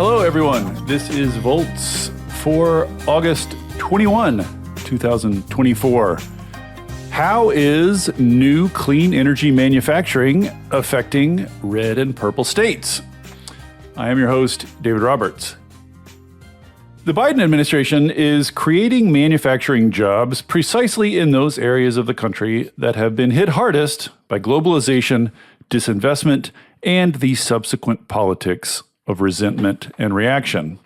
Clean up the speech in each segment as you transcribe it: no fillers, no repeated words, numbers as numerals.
Hello, everyone. This is Volts for August 21, 2024. How is new clean energy manufacturing affecting red and purple states? I am your host, David Roberts. The Biden administration is creating manufacturing jobs precisely in those areas of the country that have been hit hardest by globalization, disinvestment, and the subsequent politics of resentment and reaction.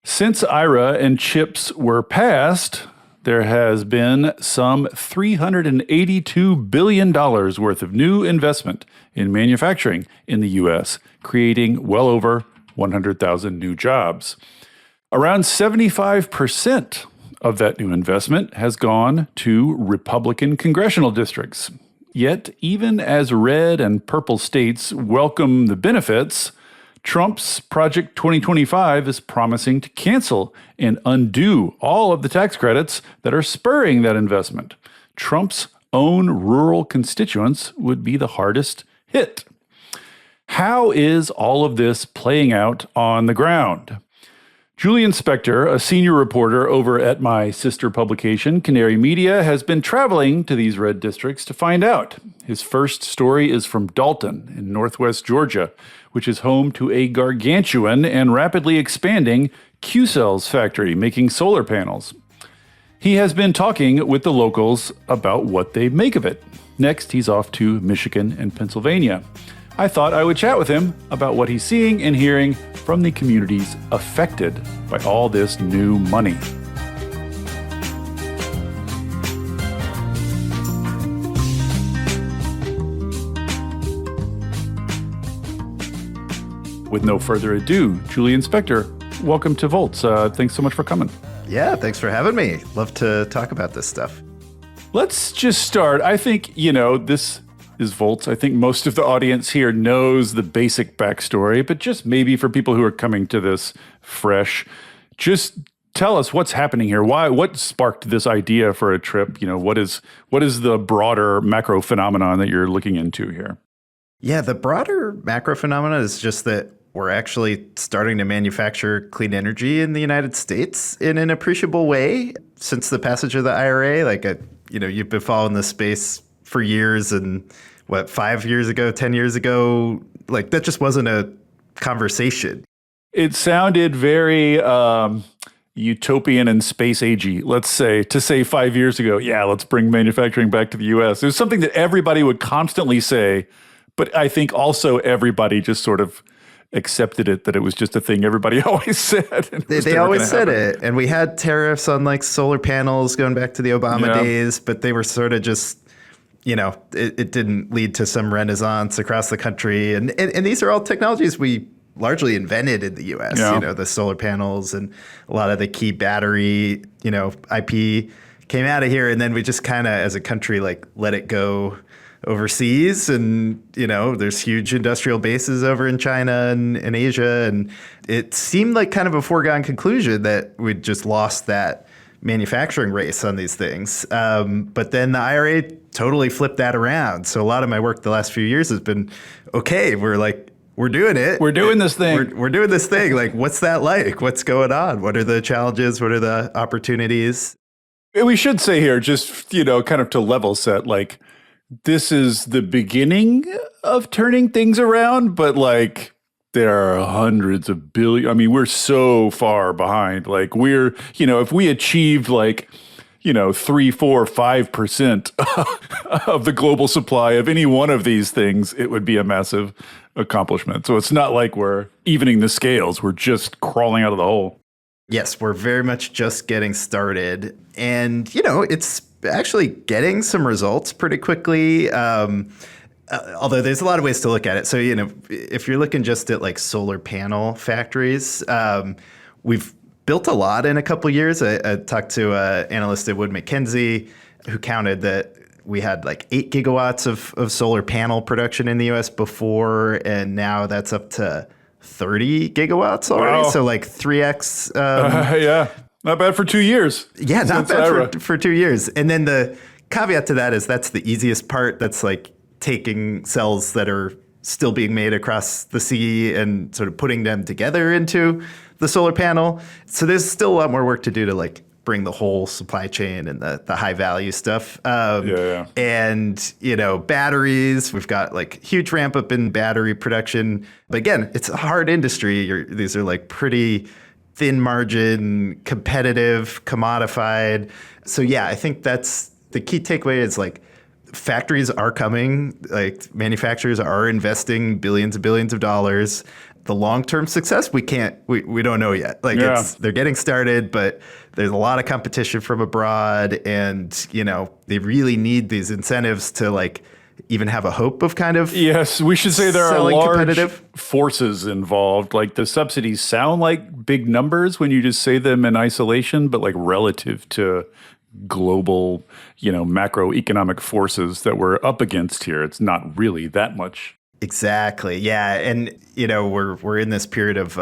Since IRA and CHIPS were passed, there has been some $382 billion worth of new investment in manufacturing in the U.S., creating well over 100,000 new jobs. Around 75% of that new investment has gone to Republican congressional districts. Yet, even as red and purple states welcome the benefits, Trump's Project 2025 is promising to cancel and undo all of the tax credits that are spurring that investment. Trump's own rural constituents would be the hardest hit. How is all of this playing out on the ground? Julian Spector, a senior reporter over at my sister publication, Canary Media, has been traveling to these red districts to find out. His first story is from Dalton in northwest Georgia, which is home to a gargantuan and rapidly expanding Q-Cells factory making solar panels. He has been talking with the locals about what they make of it. Next, he's off to Michigan and Pennsylvania. I thought I would chat with him about what he's seeing and hearing from the communities affected by all this new money. With no further ado, Julian Spector, welcome to Volts. Thanks so much for coming. Yeah, thanks for having me. Love to talk about this stuff. Let's just start. I think, this is Volts. I think most of the audience here knows the basic backstory, but just maybe for people who are coming to this fresh, just tell us what's happening here. What sparked this idea for a trip? What is the broader macro phenomenon that you're looking into here? Yeah, the broader macro phenomenon is just that we're actually starting to manufacture clean energy in the United States in an appreciable way since the passage of the IRA. You've been following this space for years, and 5 years ago, 10 years ago, that just wasn't a conversation. It sounded very utopian and space agey, let's say, to say 5 years ago, let's bring manufacturing back to the US. It was something that everybody would constantly say, but I think also everybody just sort of accepted it, that it was just a thing everybody always said. They always said it. And we had tariffs on solar panels going back to the Obama days, but they were sort of just, it didn't lead to some renaissance across the country. And these are all technologies we largely invented in the US, the solar panels and a lot of the key battery, IP came out of here. And then we just kind of, as a country, let it go overseas. And, there's huge industrial bases over in China and in Asia. And it seemed like kind of a foregone conclusion that we'd just lost that manufacturing race on these things. But then the IRA totally flipped that around. So a lot of my work the last few years has been, okay, we're doing it. We're doing this thing. We're doing this thing. What's that like? What's going on? What are the challenges? What are the opportunities? We should say here, just, kind of to level set, this is the beginning of turning things around, but there are hundreds of billion. I mean, we're so far behind. We're, if we achieved 3, 4, 5% of the global supply of any one of these things, it would be a massive accomplishment. So it's not like we're evening the scales. We're just crawling out of the hole. Yes, we're very much just getting started. And, it's actually getting some results pretty quickly. Although there's a lot of ways to look at it. So, if you're looking just at solar panel factories, we've built a lot in a couple of years. I talked to an analyst at Wood Mackenzie who counted that we had 8 gigawatts of solar panel production in the US before, and now that's up to 30 gigawatts already. Wow. So 3x. Yeah. Not bad for 2 years. Yeah, not bad for 2 years. And then the caveat to that is that's the easiest part. That's taking cells that are still being made across the sea and sort of putting them together into the solar panel. So there's still a lot more work to do to like bring the whole supply chain and the high value stuff. And, batteries, we've got like huge ramp up in battery production. But again, it's a hard industry. These are like pretty thin margin, competitive, commodified. So yeah, I think that's the key takeaway is like factories are coming, like manufacturers are investing billions and billions of dollars. The long-term success, we don't know yet. Like they're getting started, but there's a lot of competition from abroad, and they really need these incentives to like even have a hope of kind of yes, we should say there are large forces involved. Like the subsidies sound like big numbers when you just say them in isolation, but like relative to global, macroeconomic forces that we're up against here, it's not really that much. Exactly. Yeah. And, we're in this period of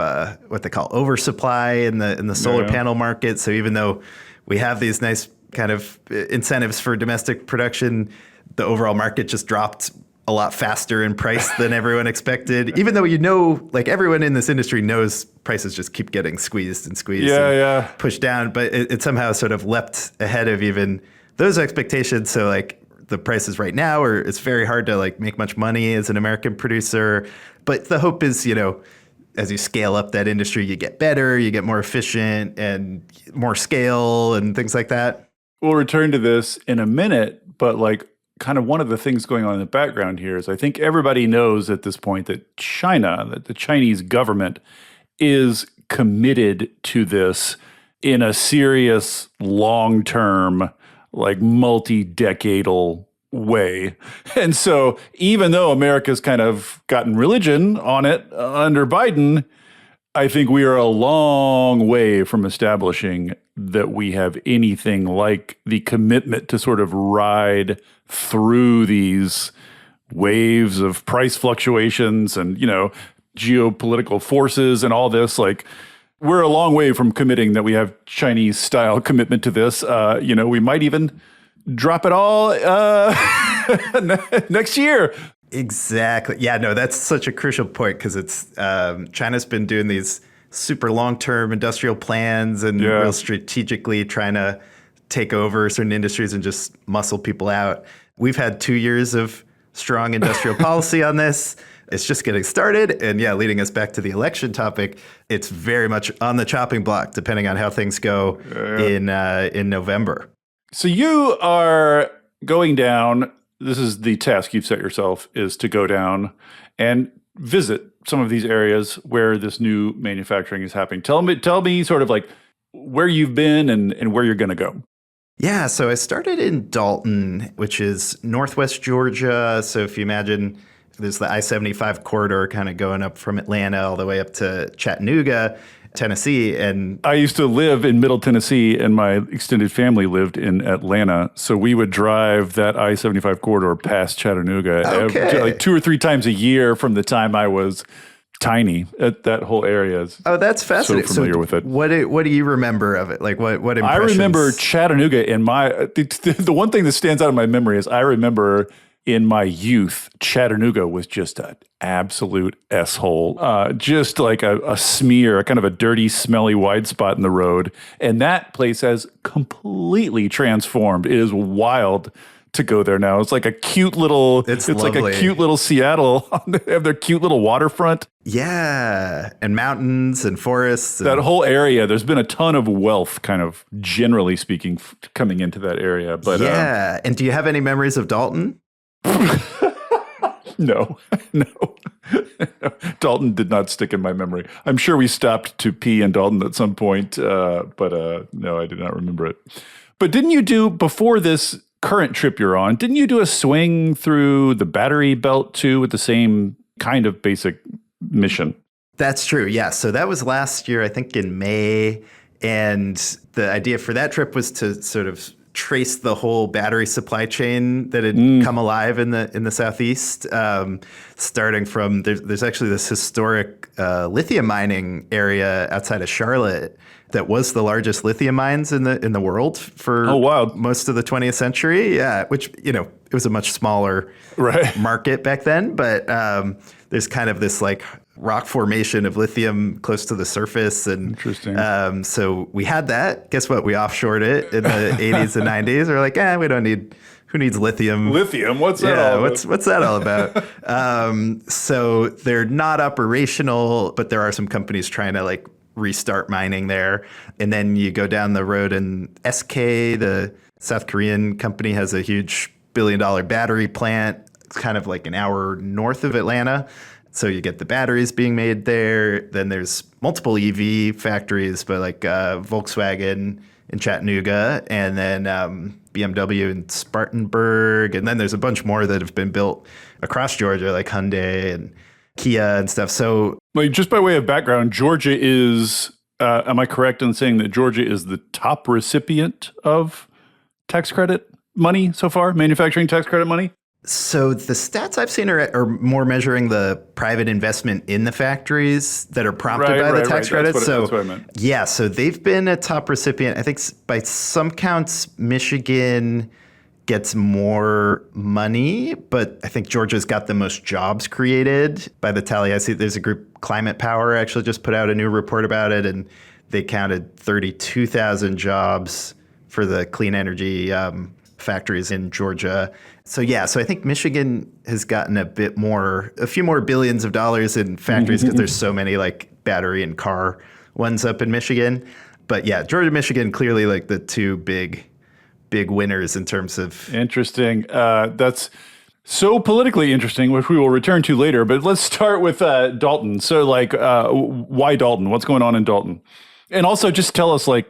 what they call oversupply in the solar panel market. So even though we have these nice kind of incentives for domestic production, the overall market just dropped a lot faster in price than everyone expected, even though, like everyone in this industry knows prices just keep getting squeezed and pushed down. But it somehow sort of leapt ahead of even those expectations. So like, the prices right now it's very hard to like make much money as an American producer. But the hope is, as you scale up that industry, you get better, you get more efficient and more scale and things like that. We'll return to this in a minute, but like kind of one of the things going on in the background here is I think everybody knows at this point that the Chinese government is committed to this in a serious long-term, like multi-decadal way. And so even though America's kind of gotten religion on it under Biden, I think we are a long way from establishing that we have anything like the commitment to sort of ride through these waves of price fluctuations and, geopolitical forces and all this. Like, we're a long way from committing that we have Chinese style commitment to this. We might even drop it all next year. Exactly. Yeah, no, that's such a crucial point because it's China's been doing these super long-term industrial plans and real strategically trying to take over certain industries and just muscle people out. We've had 2 years of strong industrial policy on this. It's just getting started. And yeah, leading us back to the election topic, it's very much on the chopping block, depending on how things go in November. So you are going down. This is the task you've set yourself, is to go down and visit some of these areas where this new manufacturing is happening. Tell me sort of like where you've been and where you're going to go. Yeah, so I started in Dalton, which is northwest Georgia. So if you imagine, there's the I-75 corridor kind of going up from Atlanta all the way up to Chattanooga, Tennessee. And I used to live in Middle Tennessee, and my extended family lived in Atlanta. So we would drive that I-75 corridor past Chattanooga like 2 or 3 times a year from the time I was tiny. That whole area is that's fascinating. So familiar with it. What do you remember of it? Like what impressions? I remember Chattanooga in the one thing that stands out in my memory is I remember in my youth, Chattanooga was just an absolute S-hole, just like a smear, kind of a dirty, smelly, wide spot in the road. And that place has completely transformed. It is wild to go there now. It's like a cute little, it's like a cute little Seattle. They have their cute little waterfront. Yeah. And mountains and forests. That whole area, there's been a ton of wealth, kind of generally speaking, coming into that area. But yeah. And do you have any memories of Dalton? No. Dalton did not stick in my memory. I'm sure we stopped to pee in Dalton at some point, but no, I do not remember it. But didn't you do, before this current trip you're on, didn't you do a swing through the battery belt too with the same kind of basic mission? That's true, yeah. So that was last year, I think in May. And the idea for that trip was to sort of trace the whole battery supply chain that had come alive in the Southeast, starting from there's actually this historic lithium mining area outside of Charlotte that was the largest lithium mines in the world for most of the 20th century. Yeah, which it was a much smaller Right. market back then. But there's kind of this like rock formation of lithium close to the surface. And Interesting. so we had that. Guess what? We offshored it in the 80s and 90s. We're like, we don't need, who needs lithium? Lithium? What's that all about? What's that all about? So they're not operational, but there are some companies trying to like restart mining there. And then you go down the road and SK, the South Korean company, has a huge billion-dollar battery plant. It's kind of like an hour north of Atlanta. So you get the batteries being made there. Then there's multiple EV factories, but like Volkswagen in Chattanooga, and then BMW in Spartanburg. And then there's a bunch more that have been built across Georgia, like Hyundai and Kia and stuff. So Just by way of background, Georgia is, am I correct in saying that Georgia is the top recipient of tax credit money so far, manufacturing tax credit money? So the stats I've seen are more measuring the private investment in the factories that are prompted by the tax credits. That's what I meant. Yeah, so they've been a top recipient. I think by some counts, Michigan gets more money, but I think Georgia's got the most jobs created. By the tally I see, there's a group, Climate Power, actually just put out a new report about it, and they counted 32,000 jobs for the clean energy factories in Georgia. So I think Michigan has gotten a few more billions of dollars in factories because there's so many like battery and car ones up in Michigan. But yeah, Georgia, Michigan, clearly like the two big winners in terms of. Interesting. That's so politically interesting, which we will return to later. But let's start with Dalton. So like, why Dalton? What's going on in Dalton? And also just tell us like,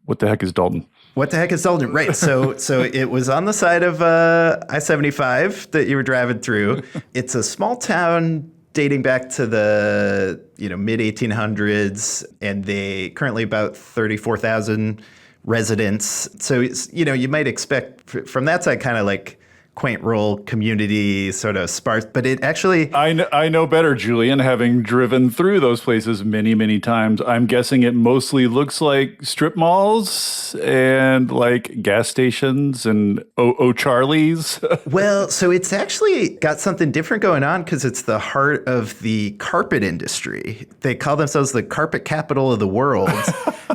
what the heck is Dalton? What the heck is Dalton? Right. So it was on the side of I-75 that you were driving through. It's a small town dating back to the mid 1800s, and they currently about 34,000 residents. So it's, you might expect from that side kind of like quaint rural community, sort of sparse, but it actually. I know better, Julian, having driven through those places many, many times. I'm guessing it mostly looks like strip malls and like gas stations and O'Charlie's. Well, so it's actually got something different going on because it's the heart of the carpet industry. They call themselves the carpet capital of the world.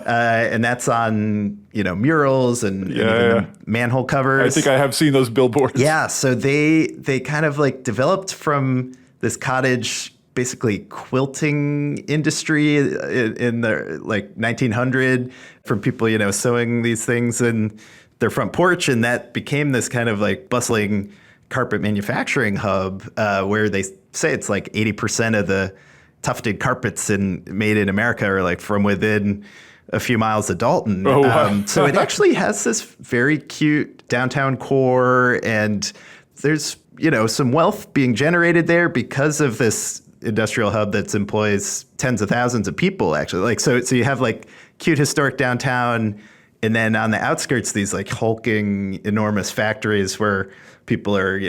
And that's on, murals and even manhole covers. I think I have seen those billboards. Yeah, so they kind of like developed from this cottage, basically quilting industry in the like 1900 from people, sewing these things in their front porch. And that became this kind of like bustling carpet manufacturing hub where they say it's like 80% of the tufted carpets made in America are like from within a few miles of Dalton. Oh, wow. So it actually has this very cute downtown core, and there's, some wealth being generated there because of this industrial hub that employs tens of thousands of people, actually. Like, so you have like cute historic downtown, and then on the outskirts, these like hulking, enormous factories where people are,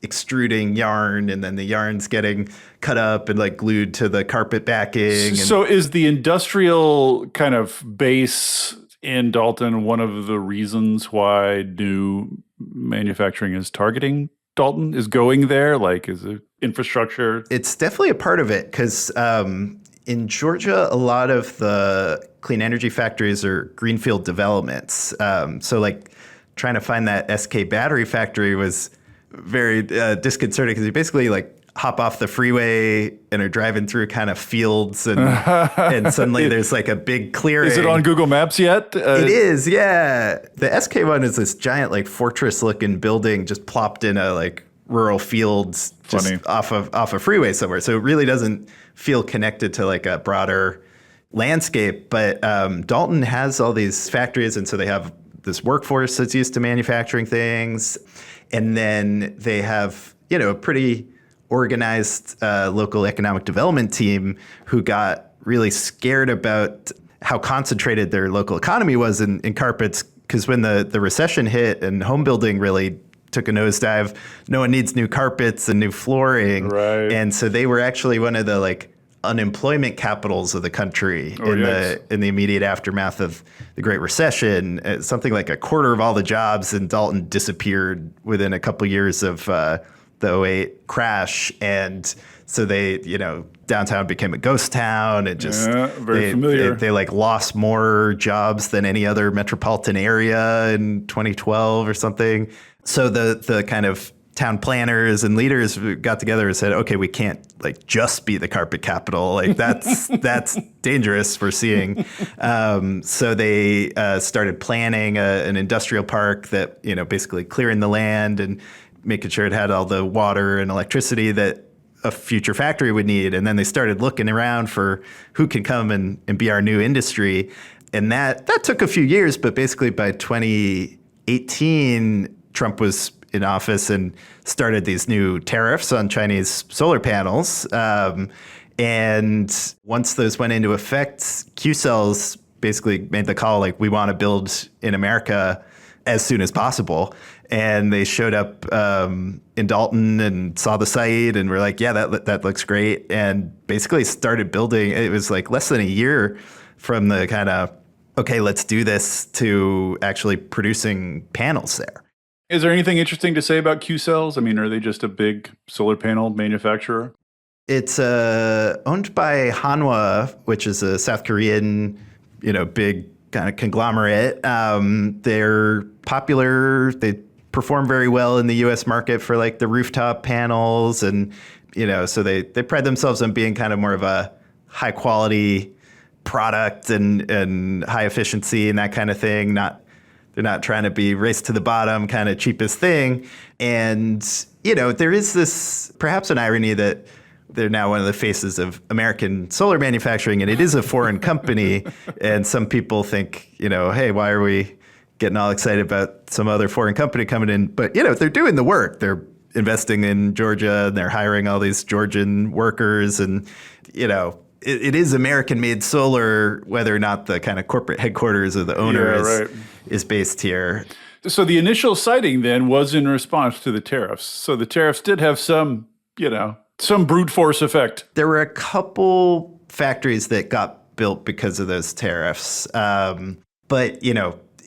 extruding yarn, and then the yarn's getting cut up and like glued to the carpet backing. So is the industrial kind of base in Dalton one of the reasons why new manufacturing is targeting Dalton, is going there? Like, is it infrastructure? It's definitely a part of it because in Georgia, a lot of the clean energy factories are greenfield developments. So like trying to find that SK battery factory was very disconcerting because you basically like hop off the freeway and are driving through kind of fields and suddenly there's like a big clearing. Is it on Google Maps yet? It is, yeah. The SK one is this giant like fortress looking building just plopped in a like rural fields just off a freeway somewhere. So it really doesn't feel connected to like a broader landscape. But Dalton has all these factories, and so they have this workforce that's used to manufacturing things. And then they have, a pretty organized local economic development team who got really scared about how concentrated their local economy was in carpets. Because when the recession hit and home building really took a nosedive, no one needs new carpets and new flooring. Right. And so they were actually one of the like unemployment capitals of the country in the immediate aftermath of the Great Recession. Something like a quarter of all the jobs in Dalton disappeared within a couple years of the '08 crash. And so they, downtown became a ghost town. It just familiar. They like lost more jobs than any other metropolitan area in 2012 or something. So the kind of town planners and leaders got together and said, okay, we can't like just be the carpet capital. Like that's dangerous, we're seeing. So they started planning an industrial park that, basically clearing the land and making sure it had all the water and electricity that a future factory would need. And then they started looking around for who can come and be our new industry. And that took a few years, but basically by 2018, Trump was in office and started these new tariffs on Chinese solar panels. And once those went into effect, Q-Cells basically made the call, like, we want to build in America as soon as possible. And they showed up in Dalton and saw the site and were like, yeah, that looks great. And basically started building. It was like less than a year from the kind of, okay, let's do this, to actually producing panels there. Is there anything interesting to say about Q-Cells? I mean, are they just a big solar panel manufacturer? It's owned by Hanwha, which is a South Korean, big kind of conglomerate. They're popular. They perform very well in the U.S. market for like the rooftop panels. And, so they pride themselves on being kind of more of a high quality product and high efficiency and that kind of thing. They're not trying to be race to the bottom kind of cheapest thing. And, there is this perhaps an irony that they're now one of the faces of American solar manufacturing, and it is a foreign company. And some people think, hey, why are we getting all excited about some other foreign company coming in? But, they're doing the work. They're investing in Georgia, and they're hiring all these Georgian workers. And, it is American-made solar, whether or not the kind of corporate headquarters of the owner is based here. So the initial siting then was in response to the tariffs. So the tariffs did have some, some brute force effect. There were a couple factories that got built because of those tariffs. But,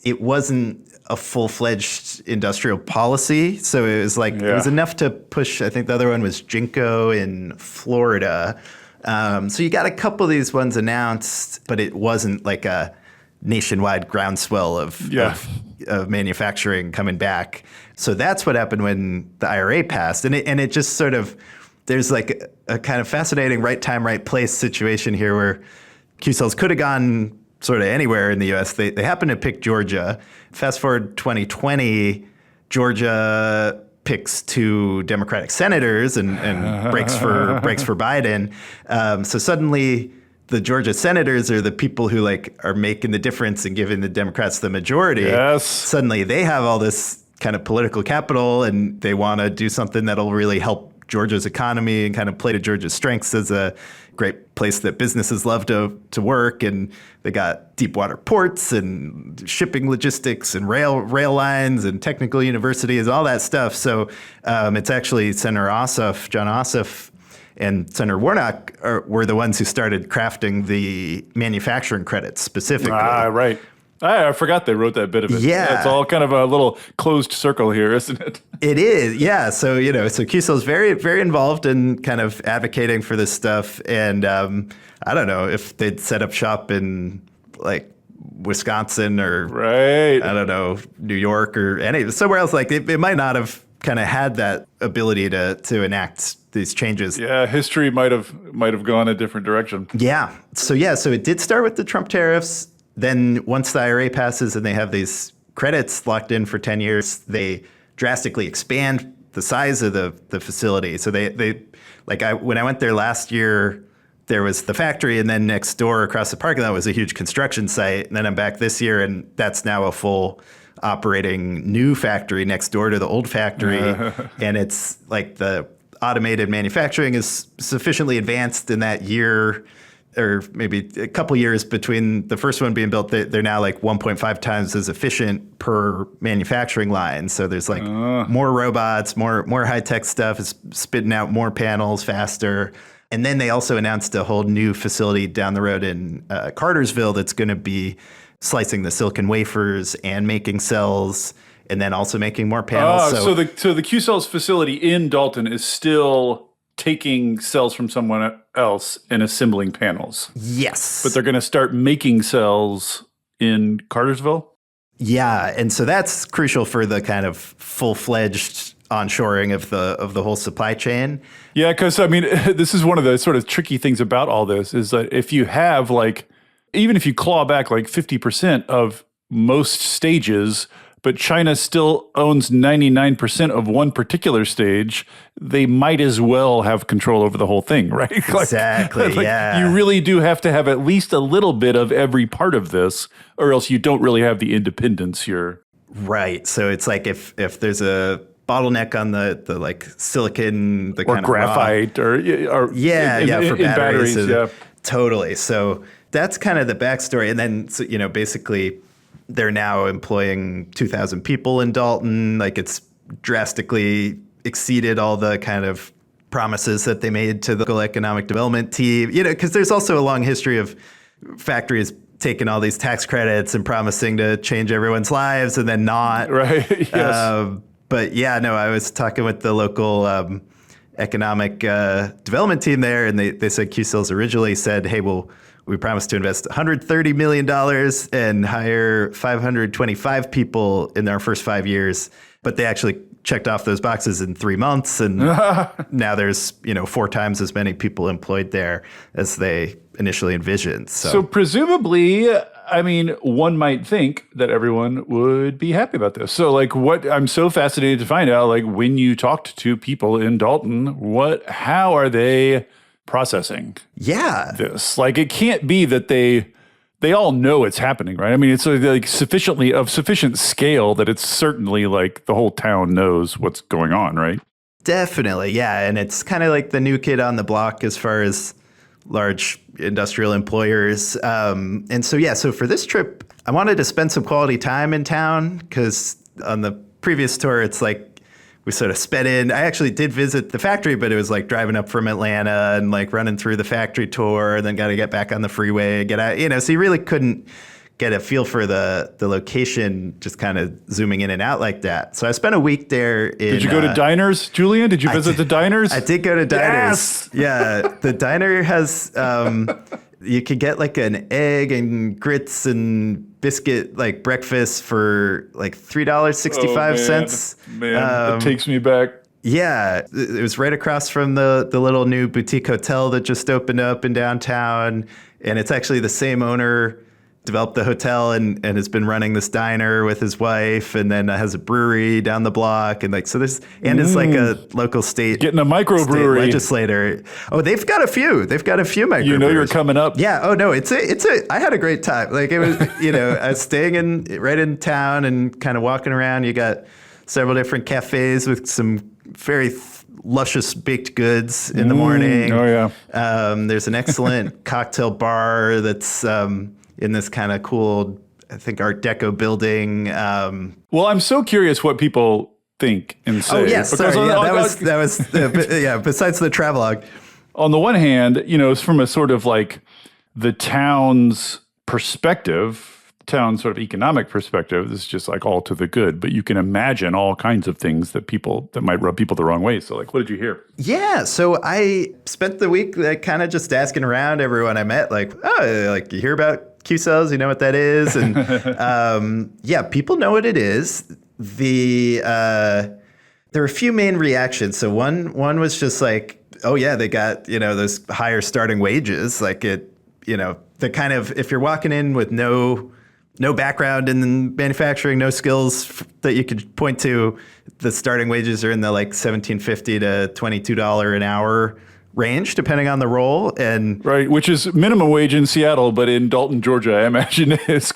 it wasn't a full-fledged industrial policy. So it was like, it was enough to push, I think the other one was Jinko in Florida. So you got a couple of these ones announced, but it wasn't like a nationwide groundswell of manufacturing coming back. So that's what happened when the IRA passed. And it just sort of, there's like a kind of fascinating right time, right place situation here where Q-Cells could have gone sort of anywhere in the U.S. They happened to pick Georgia. Fast forward 2020, Georgia picks 2 Democratic senators and breaks for Biden. So suddenly the Georgia senators are the people who like are making the difference and giving the Democrats the majority. Yes. Suddenly they have all this kind of political capital, and they want to do something that'll really help Georgia's economy and kind of play to Georgia's strengths as a great place that businesses love to work. And they got deep water ports and shipping logistics and rail lines and technical universities, all that stuff. So it's actually Senator John Ossoff, and Senator Warnock were the ones who started crafting the manufacturing credits specifically. Right. I forgot they wrote that bit of it. Yeah. It's all kind of a little closed circle here, isn't it? It is, yeah. So, so Q-Cell is very, very involved in kind of advocating for this stuff. And I don't know if they'd set up shop in like Wisconsin or, I don't know, New York or somewhere else. Like it might not have kind of had that ability to enact these changes. Yeah, history might have gone a different direction. Yeah. So it did start with the Trump tariffs. Then once the IRA passes and they have these credits locked in for 10 years, they drastically expand the size of the facility. So when I went there last year, there was the factory, and then next door across the parking lot was a huge construction site. And then I'm back this year, and that's now a full operating new factory next door to the old factory. And it's like the automated manufacturing is sufficiently advanced in that year, or maybe a couple years between the first one being built, they're now like 1.5 times as efficient per manufacturing line. So there's like more robots, more high-tech stuff. It's spitting out more panels faster. And then they also announced a whole new facility down the road in Cartersville that's going to be slicing the silicon wafers and making cells, and then also making more panels. So the Q-Cells facility in Dalton is still taking cells from someone else and assembling panels. Yes. But they're going to start making cells in Cartersville? Yeah, and so that's crucial for the kind of full-fledged onshoring of the whole supply chain. Yeah, because I mean, this is one of the sort of tricky things about all this is that if you have even if you claw back 50% of most stages, but China still owns 99% of one particular stage, they might as well have control over the whole thing, right? Exactly, yeah. You really do have to have at least a little bit of every part of this, or else you don't really have the independence here. Right. So it's like if there's a bottleneck on the silicon, the or kind graphite, of or for batteries, yeah, totally. So that's kind of the backstory, and then basically they're now employing 2,000 people in Dalton. It's drastically exceeded all the kind of promises that they made to the local economic development team. Because there's also a long history of factories taking all these tax credits and promising to change everyone's lives and then not. Right. Yes. But yeah, no, I was talking with the local economic development team there, and they said Q-Cells originally said, hey, well, we promised to invest $130 million and hire 525 people in our first 5 years. But they actually checked off those boxes in 3 months. And now there's, 4 times as many people employed there as they initially envisioned. So presumably, I mean, one might think that everyone would be happy about this. So what I'm so fascinated to find out, when you talked to people in Dalton, how are they processing this? It can't be that they all know it's happening, right? I mean, it's sufficient scale that it's certainly the whole town knows what's going on, right? Definitely, yeah. And it's kind of like the new kid on the block as far as large industrial employers. So for this trip, I wanted to spend some quality time in town because on the previous tour, it's we sort of sped in. I actually did visit the factory, but it was driving up from Atlanta and running through the factory tour, and then got to get back on the freeway, get out, so you really couldn't get a feel for the location just kind of zooming in and out like that. So I spent a week there. Did you go to diners, Julian? Did you visit the diners? I did go to diners. Yes! Yeah, the diner has, you could get an egg and grits and biscuit breakfast for $3.65. Man, that takes me back. Yeah, it was right across from the little new boutique hotel that just opened up in downtown, and it's actually the same owner developed the hotel and has been running this diner with his wife, and then has a brewery down the block, and so there's is a local state getting a microbrewery legislator. Oh, they've got a few microbreweries. You're coming up. Yeah. Oh no, it's a. I had a great time. It was I was staying right in town and kind of walking around. You got several different cafes with some very luscious baked goods in the morning. Oh yeah. There's an excellent cocktail bar that's in this kind of cool, I think, Art Deco building. Well, I'm so curious what people think and say. Oh yes, sorry. That was besides the travelogue. On the one hand, it's from a sort of the town's perspective. Town sort of economic perspective is just all to the good, but you can imagine all kinds of things that might rub people the wrong way. So what did you hear? Yeah, so I spent the week kind of just asking around everyone I met, you hear about Q-Cells, you know what that is? And people know what it is. There are a few main reactions. So one was just oh yeah, they got, those higher starting wages, the kind of, if you're walking in with no background in manufacturing, no skills that you could point to, the starting wages are in the $17.50 to $22 an hour range, depending on the role. And right, which is minimum wage in Seattle, but in Dalton, Georgia, I imagine it's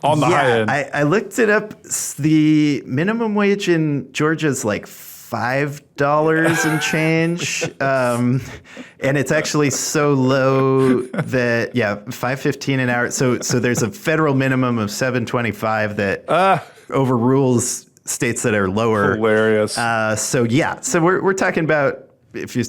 on the high end. I looked it up. The minimum wage in Georgia is $5 and change. And it's actually so low that, $5.15 an hour. So there's a federal minimum of $7.25 that overrules states that are lower. Hilarious. So we're talking about, if you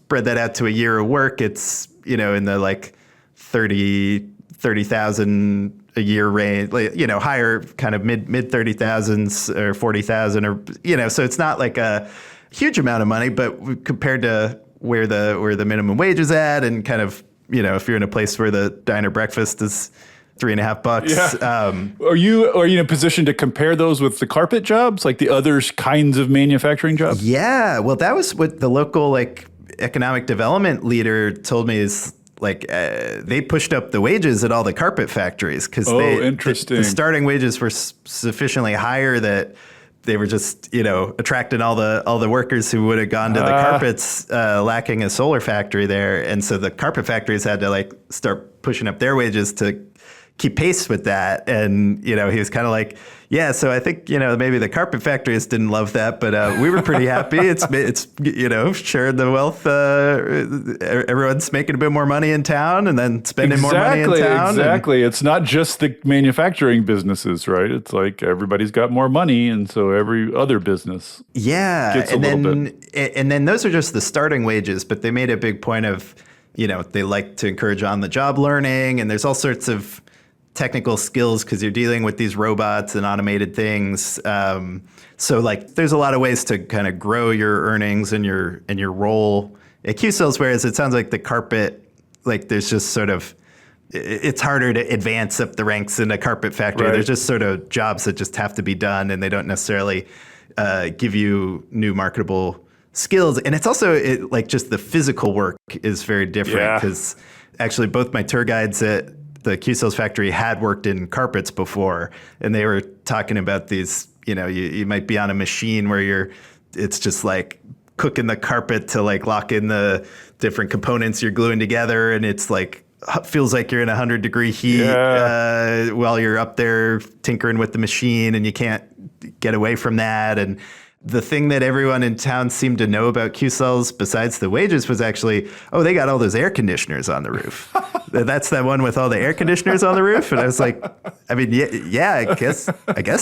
spread that out to a year of work, it's, in the like 30,000 a year range, higher kind of mid 30,000s or 40,000 or, so it's not like a huge amount of money, but compared to where the minimum wage is at and kind of, if you're in a place where the diner breakfast is $3.50. Yeah. Are you in a position to compare those with the carpet jobs, like the other kinds of manufacturing jobs? Yeah. Well, that was what the local like economic development leader told me is like they pushed up the wages at all the carpet factories because interesting. The starting wages were sufficiently higher that they were just, attracting all the workers who would have gone to the carpets, lacking a solar factory there. And so the carpet factories had to like start pushing up their wages to keep pace with that. And, he was kind of like, yeah, so I think, maybe the carpet factories didn't love that, but we were pretty happy. It's sharing the wealth. Everyone's making a bit more money in town and then spending more money in town. Exactly. It's not just the manufacturing businesses, right? It's like everybody's got more money. And so every other business gets a little bit. And then those are just the starting wages, but they made a big point of, they like to encourage on-the-job learning. And there's all sorts of technical skills because you're dealing with these robots and automated things. So like there's a lot of ways to kind of grow your earnings and your role at Q-Cells, whereas it sounds like the carpet, like there's just sort of, it's harder to advance up the ranks in a carpet factory. Right. There's just sort of jobs that just have to be done and they don't necessarily give you new marketable skills. And it's also like just the physical work is very different because actually both my tour guides at the Q-Cells factory had worked in carpets before, and they were talking about these, you might be on a machine where it's just like cooking the carpet to like lock in the different components you're gluing together. And it's like, feels like you're in 100-degree heat while you're up there tinkering with the machine and you can't get away from that. And the thing that everyone in town seemed to know about Q-Cells besides the wages was actually, they got all those air conditioners on the roof. That's that one with all the air conditioners on the roof. And I was like, I mean, I guess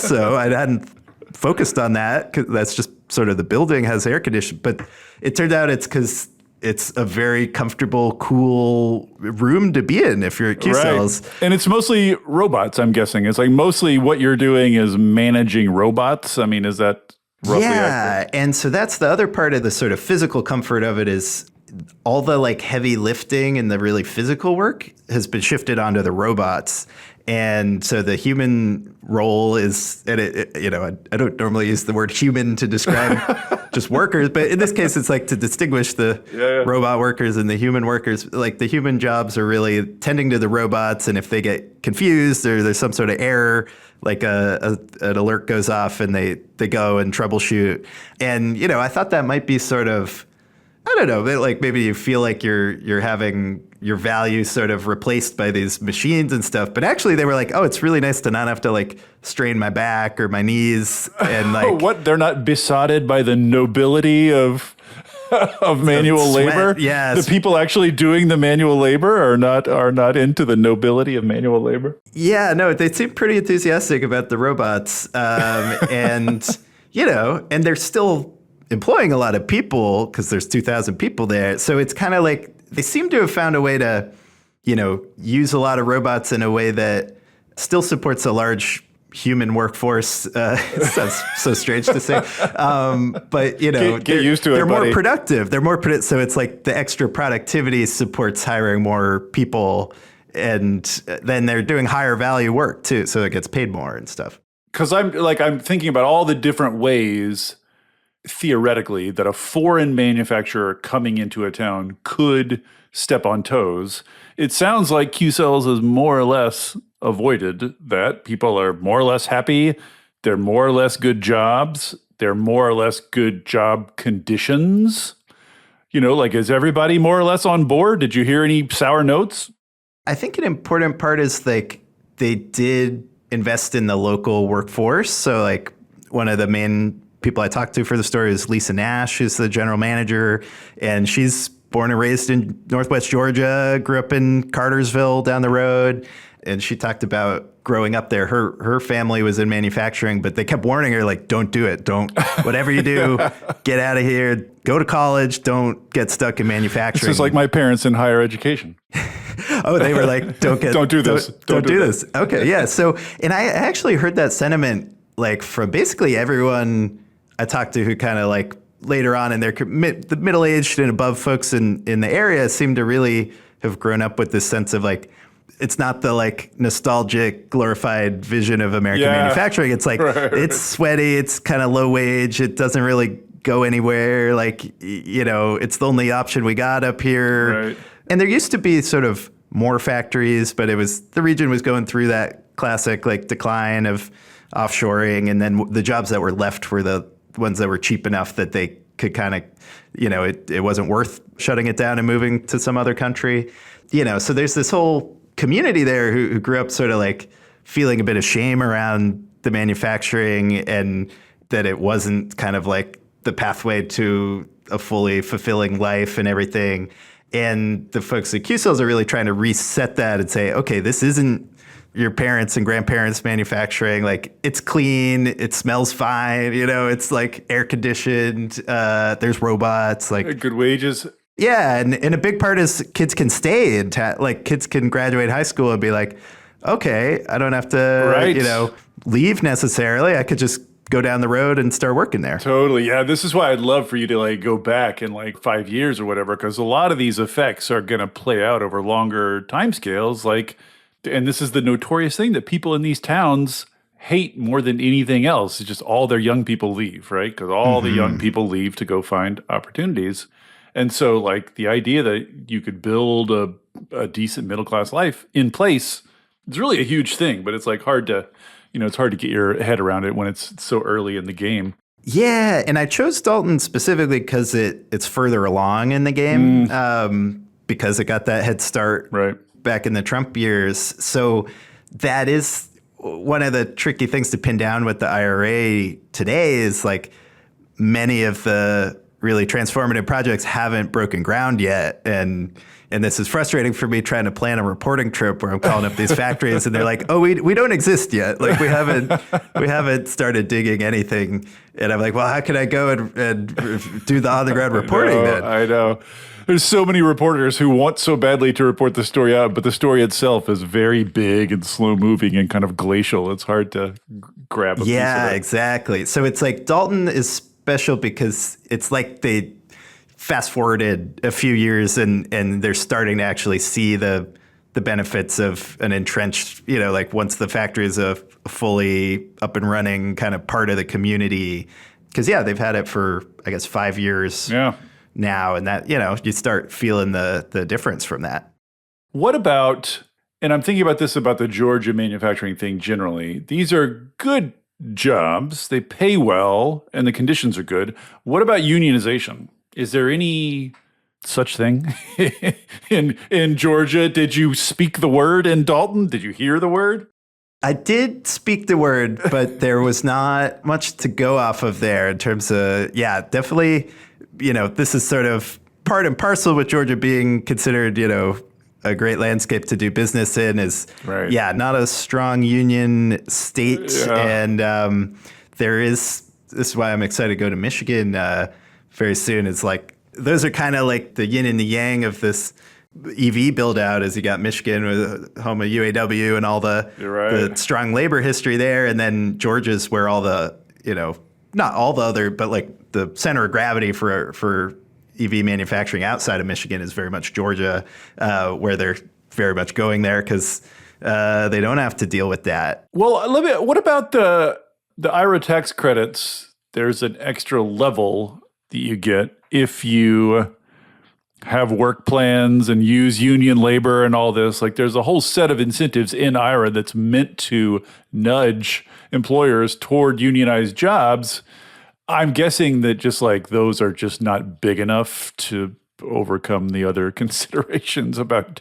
so. I hadn't focused on that because that's just sort of the building has air conditioning. But it turned out it's because it's a very comfortable, cool room to be in if you're at Q-Cells. Right. And it's mostly robots, I'm guessing. It's like mostly what you're doing is managing robots. I mean, is that roughly accurate? And so that's the other part of the sort of physical comfort of it is all the like heavy lifting and the really physical work has been shifted onto the robots. And so the human role is, and I don't normally use the word human to describe just workers, but in this case, it's like to distinguish the robot workers and the human workers. Like the human jobs are really tending to the robots, and if they get confused or there's some sort of error, like an alert goes off and they go and troubleshoot. And, I thought that might be sort of, I don't know, like maybe you feel like you're having your value sort of replaced by these machines and stuff. But actually they were like, it's really nice to not have to like strain my back or my knees and like what? They're not besotted by the nobility of manual labor? Yeah. The people actually doing the manual labor are not into the nobility of manual labor? Yeah, no, they seem pretty enthusiastic about the robots. And they're still employing a lot of people because there's 2,000 people there. So it's kind of like they seem to have found a way to, use a lot of robots in a way that still supports a large human workforce. Sounds so strange to say. But, get used to it, they're buddy. more productive. They're more productive. So it's like the extra productivity supports hiring more people. And then they're doing higher value work, too. So it gets paid more and stuff. Because I'm thinking about all the different ways theoretically that a foreign manufacturer coming into a town could step on toes. It sounds like Q-Cells has more or less avoided that. People are more or less happy. They're more or less good jobs. They're more or less good job conditions. Is everybody more or less on board? Did you hear any sour notes? I think an important part is like they did invest in the local workforce. So like one of the main people I talked to for the story is Lisa Nash, who's the general manager, and she's born and raised in Northwest Georgia, grew up in Cartersville down the road. And she talked about growing up there. Her family was in manufacturing, but they kept warning her, like, don't do it. Don't, whatever you do, get out of here. Go to college. Don't get stuck in manufacturing. This is like my parents in higher education. Oh, they were like, don't do this. Don't do this. Okay, yeah. So, and I actually heard that sentiment like from basically everyone I talked to who kind of like later on in their the middle-aged and above folks in the area seemed to really have grown up with this sense of like, it's not the like nostalgic glorified vision of American manufacturing. It's like, it's sweaty. It's kind of low wage. It doesn't really go anywhere. Like, you know, it's the only option we got up here. Right. And there used to be sort of more factories, but the region was going through that classic like decline of offshoring. And then the jobs that were left were the ones that were cheap enough that they could kind of, you know, it wasn't worth shutting it down and moving to some other country. You know, so there's this whole community there who grew up sort of like feeling a bit of shame around the manufacturing and that it wasn't kind of like the pathway to a fully fulfilling life and everything. And the folks at Q-Cells are really trying to reset that and say, okay, this isn't your parents and grandparents manufacturing. Like, it's clean, it smells fine, you know, it's like air conditioned, there's robots, like good wages. Yeah, and a big part is kids can stay in like kids can graduate high school and be like, okay, I don't have to, you know, leave necessarily. I could just go down the road and start working there. Totally. Yeah. This is why I'd love for you to like go back in like 5 years or whatever, because a lot of these effects are going to play out over longer timescales. Like, and this is the notorious thing that people in these towns hate more than anything else. It's just all their young people leave, right? Because all the young people leave to go find opportunities. And so like the idea that you could build a decent middle-class life in place is really a huge thing, but it's like hard to, you know, it's hard to get your head around it when it's so early in the game. Yeah, and I chose Dalton specifically because it's further along in the game, because it got that head start back in the Trump years. So that is one of the tricky things to pin down with the IRA today is like many of the really transformative projects haven't broken ground yet. And this is frustrating for me trying to plan a reporting trip where I'm calling up these factories and they're like, oh, we don't exist yet. Like we haven't started digging anything. And I'm like, well, how can I go and do the on the ground reporting then? I know. There's so many reporters who want so badly to report the story out, but the story itself is very big and slow moving and kind of glacial. It's hard to grab a piece of it. Yeah, exactly. So it's like Dalton is special because it's like they fast forwarded a few years and they're starting to actually see the benefits of an entrenched, you know, like once the factory is a fully up and running kind of part of the community. Because, yeah, they've had it for, I guess, 5 years now. And that, you know, you start feeling the difference from that. What about, and I'm thinking about this about the Georgia manufacturing thing generally, these are good jobs, they pay well, and the conditions are good. What about unionization? Is there any such thing in Georgia? Did you speak the word in Dalton? Did you hear the word? I did speak the word, but there was not much to go off of there in terms of, definitely, you know, this is sort of part and parcel with Georgia being considered, you know, a great landscape to do business in is, not a strong union state. Yeah. And this is why I'm excited to go to Michigan very soon. It's like, those are kind of like the yin and the yang of this EV build out as you got Michigan with home of UAW and all the strong labor history there. And then Georgia's where all the, you know, not all the other, but like the center of gravity for EV manufacturing outside of Michigan is very much Georgia, where they're very much going there because they don't have to deal with that. Well, what about the IRA tax credits? There's an extra level that you get if you have work plans and use union labor and all this. Like there's a whole set of incentives in IRA that's meant to nudge employers toward unionized jobs. I'm guessing that just like those are just not big enough to overcome the other considerations about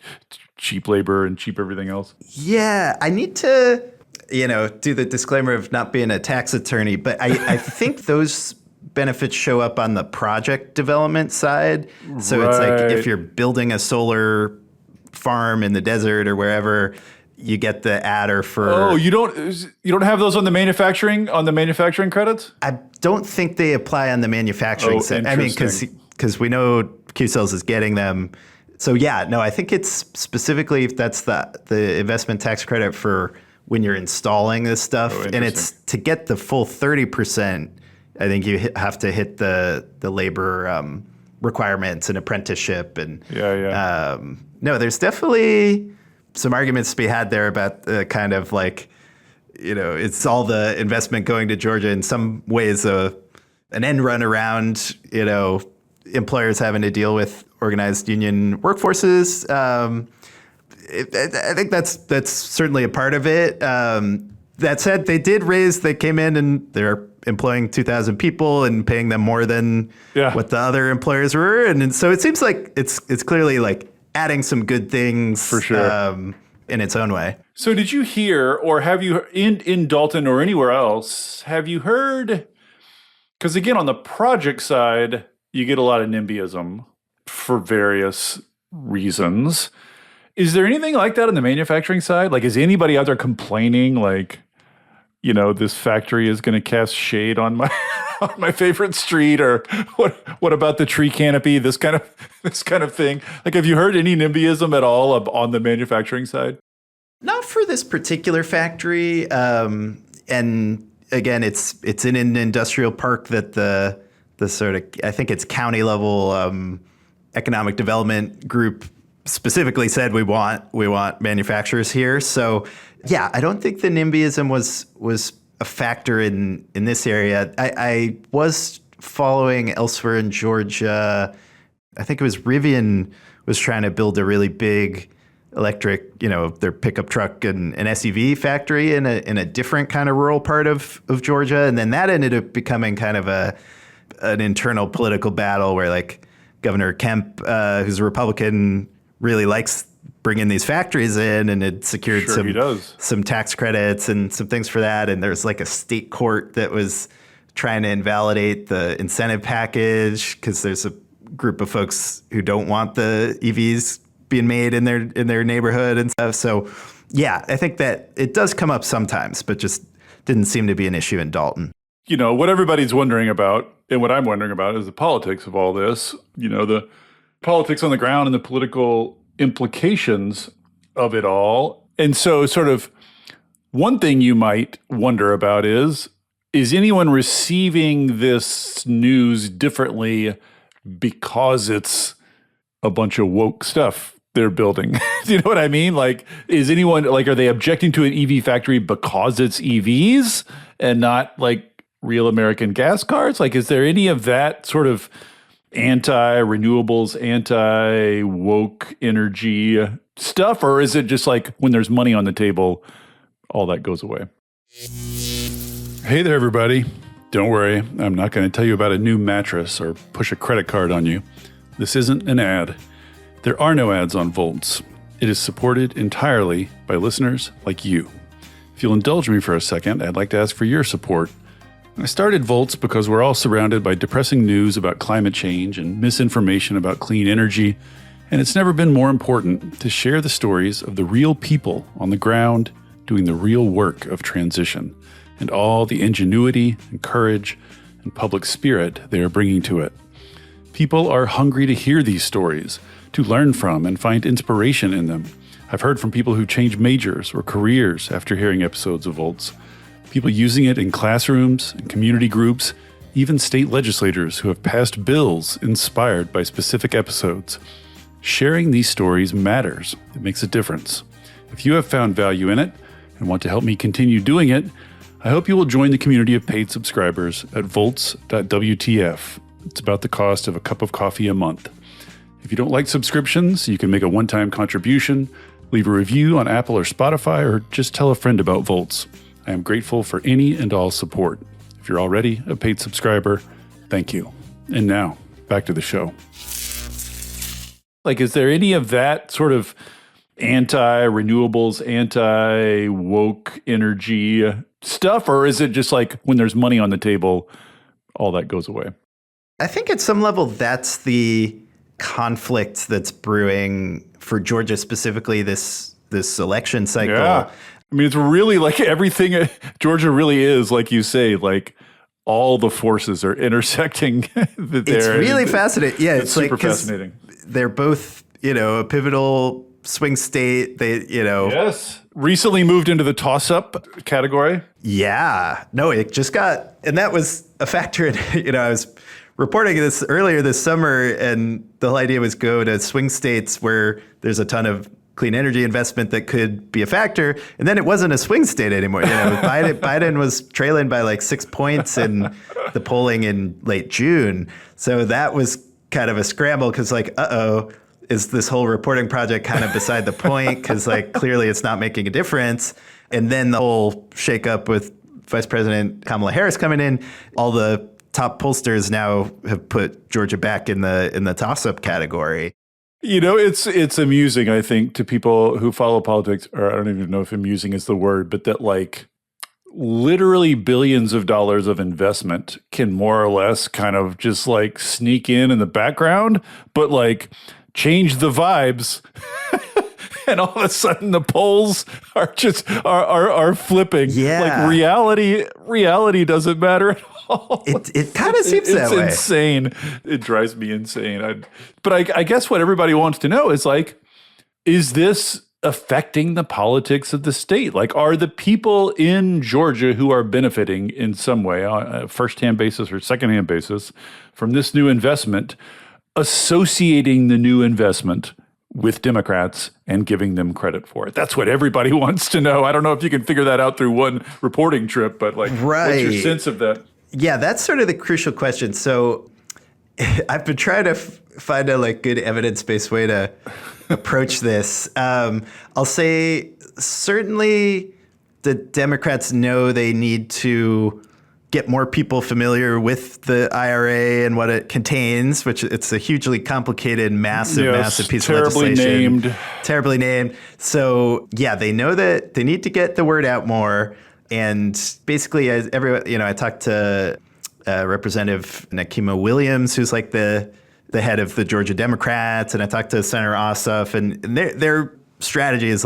cheap labor and cheap everything else. Yeah, I need to, you know, do the disclaimer of not being a tax attorney, but I think those benefits show up on the project development side. So it's like if you're building a solar farm in the desert or wherever, you get the adder for. Oh, you don't have those on the manufacturing credits? I don't think they apply on the manufacturing side. I mean, because we know Q-Cells is getting them. So yeah, no, I think it's specifically if that's the investment tax credit for when you're installing this stuff, and it's to get the full 30%. I think you have to hit the labor requirements and apprenticeship and no, there's definitely some arguments to be had there about kind of like, it's all the investment going to Georgia in some ways an end run around, employers having to deal with organized union workforces. I think that's certainly a part of it. That said, they came in and they're employing 2,000 people and paying them more than what the other employers were. And so it seems like it's clearly like adding some good things for sure in its own way. So did you hear, or have you in Dalton or anywhere else, have you heard, because again, on the project side, you get a lot of NIMBYism for various reasons. Is there anything like that on the manufacturing side? Like, is anybody out there complaining like, this factory is going to cast shade on my on my favorite street, or what about the tree canopy? This kind of thing. Like, have you heard any NIMBYism at all on the manufacturing side? Not for this particular factory. And again, it's in an industrial park that the sort of, I think it's county level economic development group specifically said we want manufacturers here. So yeah, I don't think the NIMBYism was a factor in this area. I was following elsewhere in Georgia. I think it was Rivian was trying to build a really big electric, their pickup truck and an SUV factory in a different kind of rural part of Georgia, and then that ended up becoming kind of an internal political battle where like Governor Kemp, who's a Republican, really likes bringing these factories in, and it secured some tax credits and some things for that. And there's like a state court that was trying to invalidate the incentive package because there's a group of folks who don't want the EVs being made in their neighborhood and stuff. So yeah, I think that it does come up sometimes, but just didn't seem to be an issue in Dalton. What everybody's wondering about, and what I'm wondering about, is the politics of all this. The politics on the ground and the political implications of it all. And so sort of one thing you might wonder about is anyone receiving this news differently because it's a bunch of woke stuff they're building? Do you know what I mean? Like, is anyone, like, are they objecting to an EV factory because it's EVs and not like real American gas cars? Like, is there any of that sort of anti-renewables, anti-woke energy stuff? Or is it just like when there's money on the table, all that goes away? Hey there, everybody. Don't worry, I'm not going to tell you about a new mattress or push a credit card on you. This isn't an ad. There are no ads on Volts. It is supported entirely by listeners like you. If you'll indulge me for a second, I'd like to ask for your support. I started Volts because we're all surrounded by depressing news about climate change and misinformation about clean energy, and it's never been more important to share the stories of the real people on the ground doing the real work of transition, and all the ingenuity and courage and public spirit they are bringing to it. People are hungry to hear these stories, to learn from and find inspiration in them. I've heard from people who change majors or careers after hearing episodes of Volts. People using it in classrooms and community groups, even state legislators who have passed bills inspired by specific episodes. Sharing these stories matters. It makes a difference. If you have found value in it and want to help me continue doing it, I hope you will join the community of paid subscribers at volts.wtf. It's about the cost of a cup of coffee a month. If you don't like subscriptions, you can make a one-time contribution, leave a review on Apple or Spotify, or just tell a friend about Volts. I am grateful for any and all support. If you're already a paid subscriber, thank you. And now, back to the show. Like, is there any of that sort of anti-renewables, anti-woke energy stuff? Or is it just like when there's money on the table, all that goes away? I think at some level that's the conflict that's brewing for Georgia specifically this this election cycle. Yeah. I mean, it's really like everything Georgia really is, like you say, like all the forces are intersecting there. It's really fascinating. Yeah, it's super fascinating. They're both, a pivotal swing state. Yes. Recently moved into the toss-up category. Yeah. No, it just got, and that was a factor in, I was reporting this earlier this summer, and the whole idea was go to swing states where there's a ton of clean energy investment that could be a factor. And then it wasn't a swing state anymore. Biden was trailing by like 6 points in the polling in late June. So that was kind of a scramble because is this whole reporting project kind of beside the point? Because clearly it's not making a difference. And then the whole shakeup with Vice President Kamala Harris coming in, all the top pollsters now have put Georgia back in the toss-up category. It's amusing, I think, to people who follow politics, or I don't even know if amusing is the word, but that literally billions of dollars of investment can more or less kind of just sneak in the background, but change the vibes. And all of a sudden the polls are just are flipping. Yeah. Reality doesn't matter at all. It kind of seems that way. It's insane. It drives me insane. But I guess what everybody wants to know is this affecting the politics of the state? Are the people in Georgia who are benefiting in some way on a first-hand basis or second-hand basis from this new investment associating the new investment with Democrats and giving them credit for it? That's what everybody wants to know. I don't know if you can figure that out through one reporting trip, but what's your sense of that? Yeah, that's sort of the crucial question. So I've been trying to find a good evidence-based way to approach this. I'll say certainly the Democrats know they need to get more people familiar with the IRA and what it contains, which it's a hugely complicated, massive piece of legislation. Terribly named. So yeah, they know that they need to get the word out more. And basically, as everyone, I talked to Representative Nakima Williams, who's the head of the Georgia Democrats, and I talked to Senator Ossoff, and their strategy is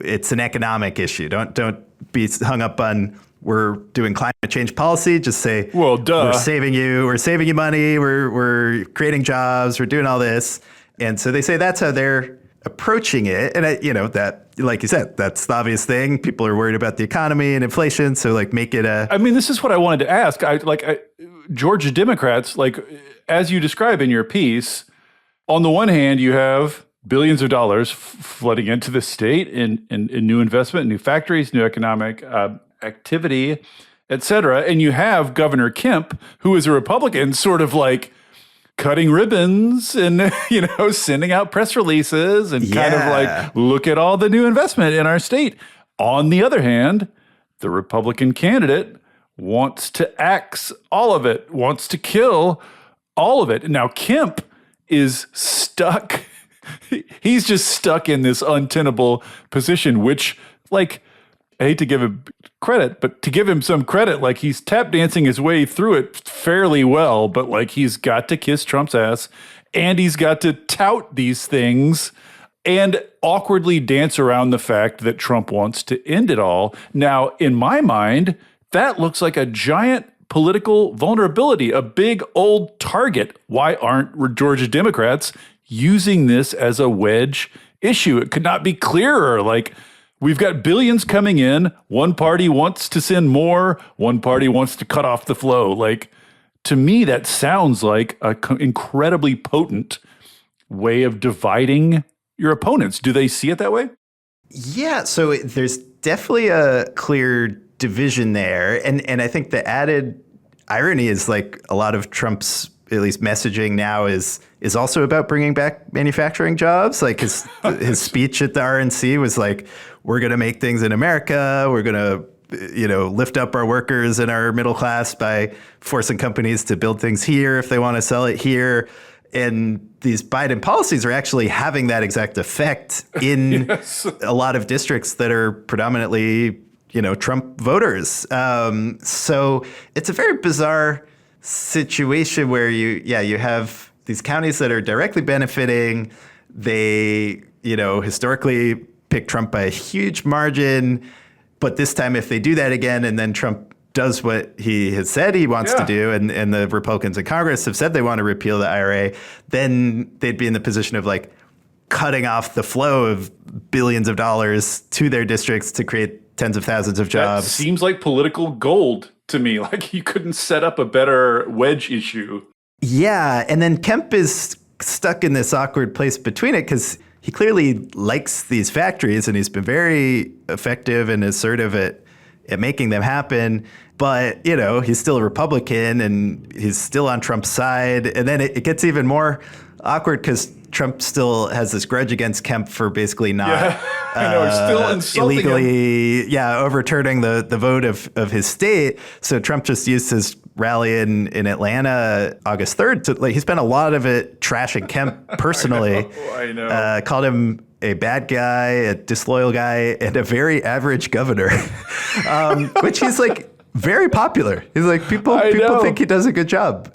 it's an economic issue. Don't be hung up on we're doing climate change policy. Just say, well, duh. We're saving you money. We're creating jobs. We're doing all this. And so they say that's how they're approaching it. And that, like you said, that's the obvious thing. People are worried about the economy and inflation. So make it a. I mean, this is what I wanted to ask. Georgia Democrats, as you describe in your piece, on the one hand, you have billions of dollars flooding into the state in new investment, new factories, new economic activity, et cetera. And you have Governor Kemp, who is a Republican, sort of cutting ribbons and, sending out press releases and kind of look at all the new investment in our state. On the other hand, the Republican candidate wants to axe all of it, wants to kill all of it. Now, Kemp is stuck. He's just stuck in this untenable position, which I hate to give him credit, but to give him some credit, he's tap dancing his way through it fairly well, but he's got to kiss Trump's ass and he's got to tout these things and awkwardly dance around the fact that Trump wants to end it all. Now, in my mind, that looks like a giant political vulnerability, a big old target. Why aren't Georgia Democrats using this as a wedge issue? It could not be clearer. We've got billions coming in. One party wants to send more. One party wants to cut off the flow. To me, that sounds like an incredibly potent way of dividing your opponents. Do they see it that way? Yeah. So there's definitely a clear division there. And I think the added irony is a lot of Trump's, at least messaging now, is also about bringing back manufacturing jobs. His speech at the RNC was we're going to make things in America. We're going to, lift up our workers and our middle class by forcing companies to build things here if they want to sell it here. And these Biden policies are actually having that exact effect in yes. a lot of districts that are predominantly, Trump voters. So it's a very bizarre situation where you have these counties that are directly benefiting. They, historically pick Trump by a huge margin. But this time, if they do that again, and then Trump does what he has said he wants to do, and the Republicans in Congress have said they want to repeal the IRA, then they'd be in the position of like cutting off the flow of billions of dollars to their districts to create tens of thousands of jobs. That seems like political gold to me. Like you couldn't set up a better wedge issue. Yeah, and then Kemp is stuck in this awkward place between it because he clearly likes these factories and he's been very effective and assertive at making them happen. But, you know, he's still a Republican and he's still on Trump's side. And then it gets even more awkward because Trump still has this grudge against Kemp for basically not still insulting illegally him. Overturning the vote of his state. So Trump just used his rally in Atlanta August 3rd to he spent a lot of it trashing Kemp personally. I know. Called him a bad guy, a disloyal guy, and a very average governor, which he's like very popular. He's like people think he does a good job.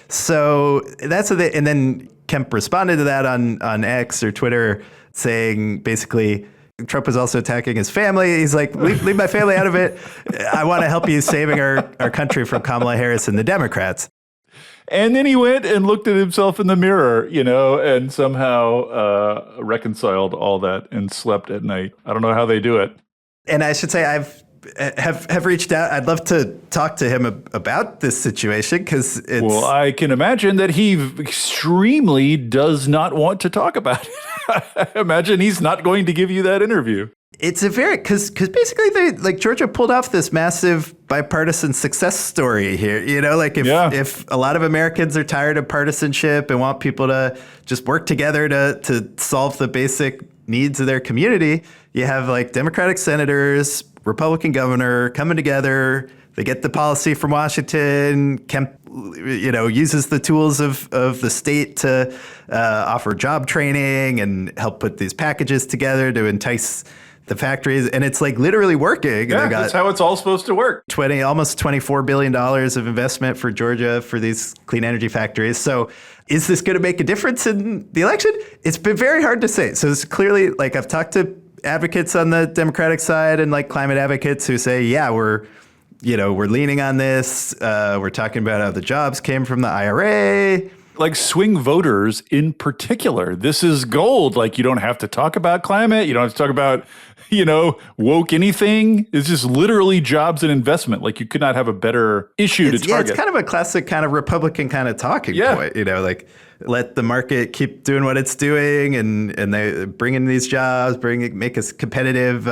So that's the and then Kemp responded to that on X or Twitter saying basically Trump was also attacking his family. He's like, leave my family out of it. I want to help you saving our country from Kamala Harris and the Democrats. And then he went and looked at himself in the mirror, you know, and somehow reconciled all that and slept at night. I don't know how they do it. And I should say have reached out. I'd love to talk to him about this situation because it's... Well, I can imagine that he extremely does not want to talk about it. I imagine he's not going to give you that interview. It's a very... Because basically Georgia pulled off this massive bipartisan success story here. You know, like if a lot of Americans are tired of partisanship and want people to just work together to solve the basic needs of their community, you have like Democratic senators, Republican governor coming together. They get the policy from Washington. Kemp, you know, uses the tools of the state to offer job training and help put these packages together to entice the factories. And it's like literally working. Yeah, that's how it's all supposed to work. Almost $24 billion of investment for Georgia for these clean energy factories. So is this going to make a difference in the election? It's been very hard to say. So it's clearly like I've talked to advocates on the Democratic side and like climate advocates who say, yeah, we're leaning on this. We're talking about how the jobs came from the IRA. Like swing voters in particular, this is gold. Like you don't have to talk about climate. You don't have to talk about, you know, woke anything. It's just literally jobs and investment. Like you could not have a better issue to target. Yeah, it's kind of a classic kind of Republican kind of talking point, you know, like let the market keep doing what it's doing and they bring in these jobs, make us competitive.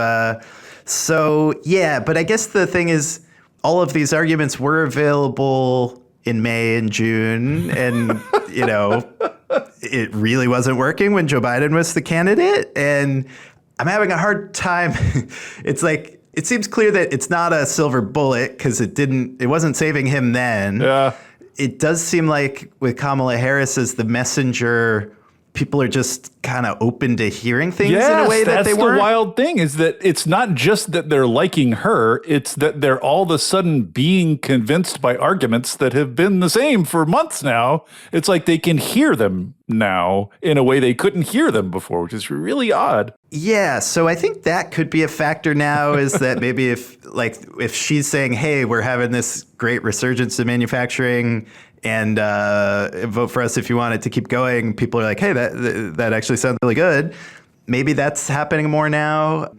So, yeah, but I guess the thing is all of these arguments were available in May and June. And, you know, it really wasn't working when Joe Biden was the candidate. And I'm having a hard time. It's like, it seems clear that it's not a silver bullet because it wasn't saving him then. Yeah. It does seem like with Kamala Harris as the messenger, people are just kind of open to hearing things in a way that they weren't. That's the wild thing is that it's not just that they're liking her, it's that they're all of a sudden being convinced by arguments that have been the same for months now. It's like they can hear them now in a way they couldn't hear them before, which is really odd. Yeah, so I think that could be a factor now is that maybe if she's saying, hey, we're having this great resurgence in manufacturing and vote for us if you want it to keep going, people are like, hey, that actually sounds really good. Maybe that's happening more now.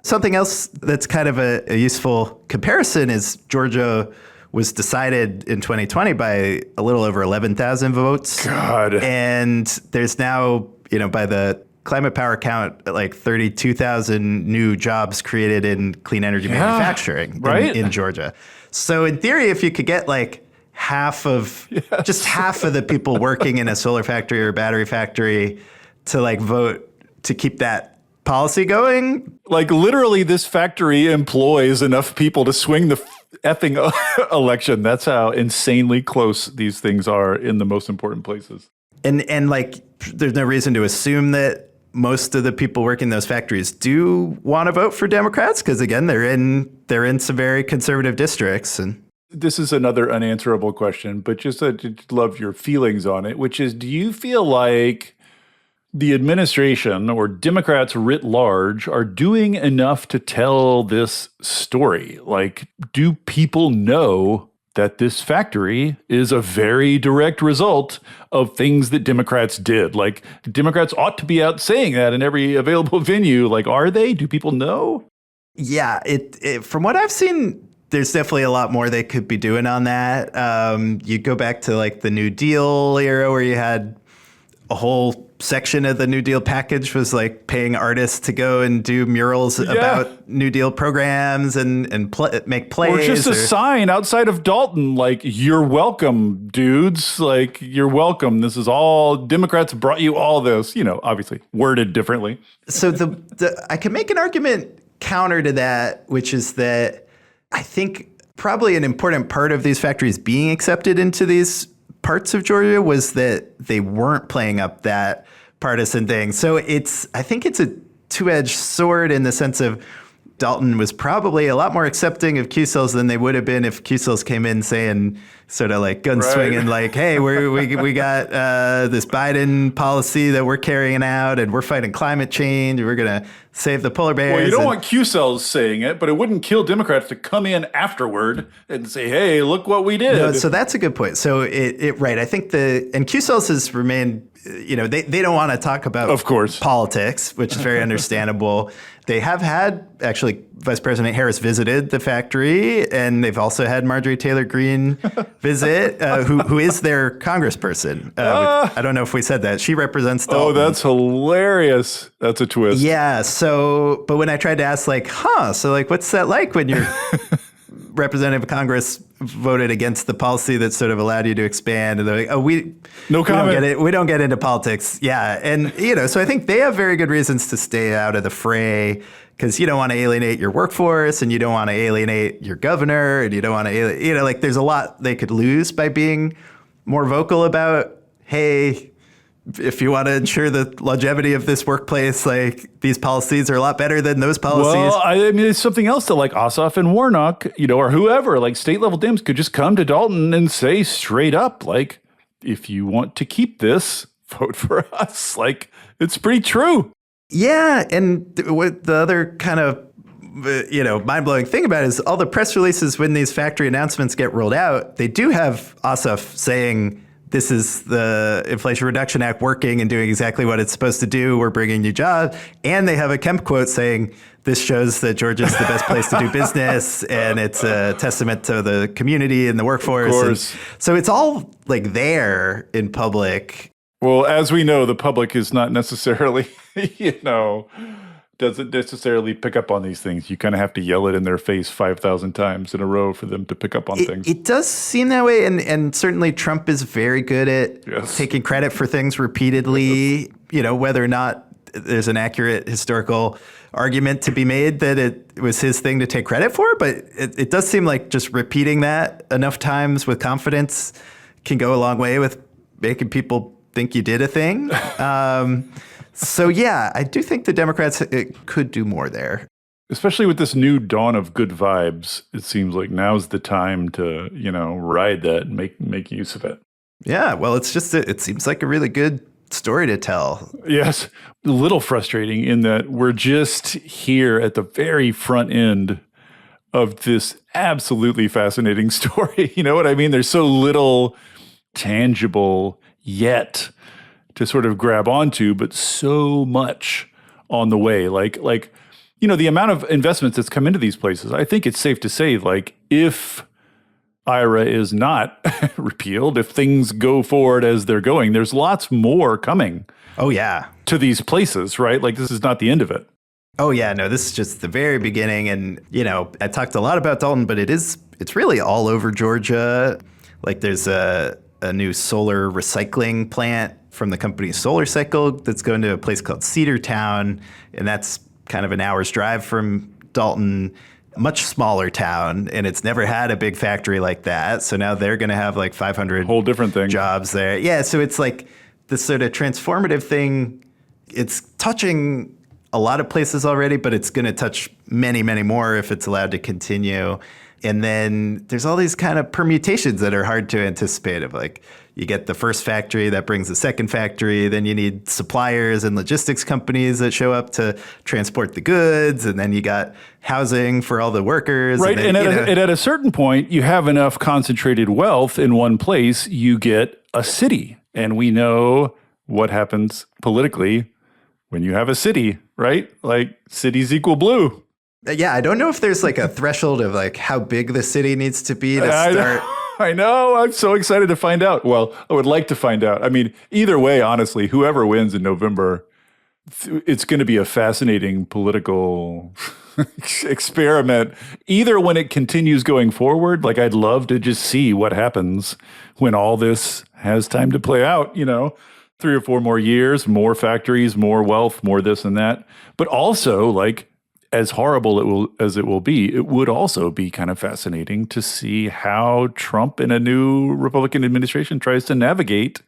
Something else that's kind of a useful comparison is Georgia was decided in 2020 by a little over 11,000 votes. God. And there's now, you know, by the climate power count, like 32,000 new jobs created in clean energy manufacturing in Georgia. So in theory, if you could get like just half of the people working in a solar factory or battery factory to like vote to keep that policy going. Like literally this factory employs enough people to swing the effing election. That's how insanely close these things are in the most important places. And like, there's no reason to assume that most of the people working in those factories do want to vote for Democrats because again, they're in some very conservative districts. And this is another unanswerable question, but just I'd love your feelings on it, which is, do you feel like the administration or Democrats writ large are doing enough to tell this story? Like, do people know that this factory is a very direct result of things that Democrats did? Like, Democrats ought to be out saying that in every available venue. Like, are they? Do people know? Yeah, from what I've seen, there's definitely a lot more they could be doing on that. You go back to like the New Deal era where you had a whole section of the New Deal package was like paying artists to go and do murals about New Deal programs and make plays. Or just a sign outside of Dalton, like, you're welcome, dudes. Like, you're welcome. This is all, Democrats brought you all this, obviously worded differently. So I can make an argument counter to that, which is that I think probably an important part of these factories being accepted into these parts of Georgia was that they weren't playing up that partisan thing. So I think it's a two-edged sword in the sense of Dalton was probably a lot more accepting of Q-cells than they would have been if Q-cells came in saying sort of like gun swinging, like, hey, we got this Biden policy that we're carrying out and we're fighting climate change. We're going to save the polar bears. Well, you don't want Q-cells saying it, but it wouldn't kill Democrats to come in afterward and say, hey, look what we did. No, so that's a good point. So right. I think and Q-cells has remained, they don't want to talk about, of course, politics, which is very understandable. They have had, actually, Vice President Harris visited the factory, and they've also had Marjorie Taylor Greene visit, who is their congressperson. I don't know if we said that. She represents Dalton. Oh, that's hilarious. That's a twist. Yeah, but when I tried to ask, what's that like when your representative of Congress voted against the policy that sort of allowed you to expand, and they're like, no comment. We don't get into politics. Yeah. And, so I think they have very good reasons to stay out of the fray because you don't want to alienate your workforce and you don't want to alienate your governor and you don't want to, there's a lot they could lose by being more vocal about, hey, if you want to ensure the longevity of this workplace, like these policies are a lot better than those policies. Well, I mean, it's something else that like Ossoff and Warnock, or whoever, like state level Dems could just come to Dalton and say straight up, like, if you want to keep this, vote for us. Like, it's pretty true. Yeah. And what the other kind of, mind-blowing thing about it is all the press releases when these factory announcements get rolled out, they do have Ossoff saying, this is the Inflation Reduction Act working and doing exactly what it's supposed to do. We're bringing you jobs. And they have a Kemp quote saying, this shows that Georgia's the best place to do business. And it's a testament to the community and the workforce. Of course. So it's all like there in public. Well, as we know, the public is not necessarily, doesn't necessarily pick up on these things. You kind of have to yell it in their face 5,000 times in a row for them to pick up on things. It does seem that way. And certainly Trump is very good at taking credit for things repeatedly, whether or not there's an accurate historical argument to be made that it was his thing to take credit for. But it does seem like just repeating that enough times with confidence can go a long way with making people think you did a thing. So, yeah, I do think the Democrats could do more there. Especially with this new dawn of good vibes, it seems like now's the time to, ride that and make use of it. Yeah, well, it seems like a really good story to tell. Yes, a little frustrating in that we're just here at the very front end of this absolutely fascinating story. You know what I mean? There's so little tangible yet to sort of grab onto, but so much on the way. Like, the amount of investments that's come into these places, I think it's safe to say, like, if IRA is not repealed, if things go forward as they're going, there's lots more coming. Oh, yeah. To these places, right? Like, this is not the end of it. Oh, yeah. No, this is just the very beginning. And, I talked a lot about Dalton, but it's really all over Georgia. Like, there's a new solar recycling plant from the company Solar Cycle that's going to a place called Cedartown, and that's kind of an hour's drive from Dalton, much smaller town, and it's never had a big factory like that. So now they're going to have like 500 whole different thing jobs there. Yeah, so it's like this sort of transformative thing. It's touching a lot of places already, but it's going to touch many, many more if it's allowed to continue. And then there's all these kind of permutations that are hard to anticipate of, like, you get the first factory that brings the second factory, then you need suppliers and logistics companies that show up to transport the goods, and then you got housing for all the workers. Right, and at a certain point, you have enough concentrated wealth in one place, you get a city. And we know what happens politically when you have a city, right? Like, cities equal blue. Yeah, I don't know if there's like a threshold of like how big the city needs to be to start. I know. I'm so excited to find out. Well, I would like to find out. I mean, either way, honestly, whoever wins in November, it's going to be a fascinating political experiment. Either when it continues going forward, like I'd love to just see what happens when all this has time to play out, 3 or 4 more years, more factories, more wealth, more this and that. But also, like, as horrible as it will be, it would also be kind of fascinating to see how Trump in a new Republican administration tries to navigate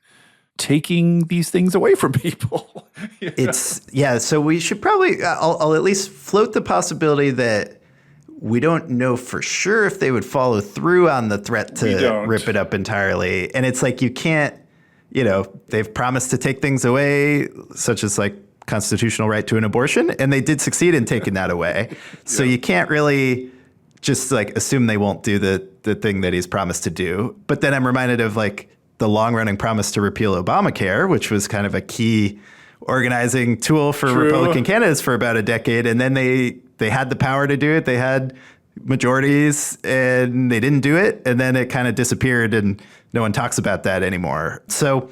taking these things away from people. So we should probably, I'll at least float the possibility that we don't know for sure if they would follow through on the threat to rip it up entirely. And it's like, you can't, they've promised to take things away, such as like constitutional right to an abortion, and they did succeed in taking that away. So you can't really just like assume they won't do the thing that he's promised to do. But then I'm reminded of like the long-running promise to repeal Obamacare, which was kind of a key organizing tool for Republican candidates for about a decade. And then they had the power to do it. They had majorities and they didn't do it. And then it kind of disappeared and no one talks about that anymore. So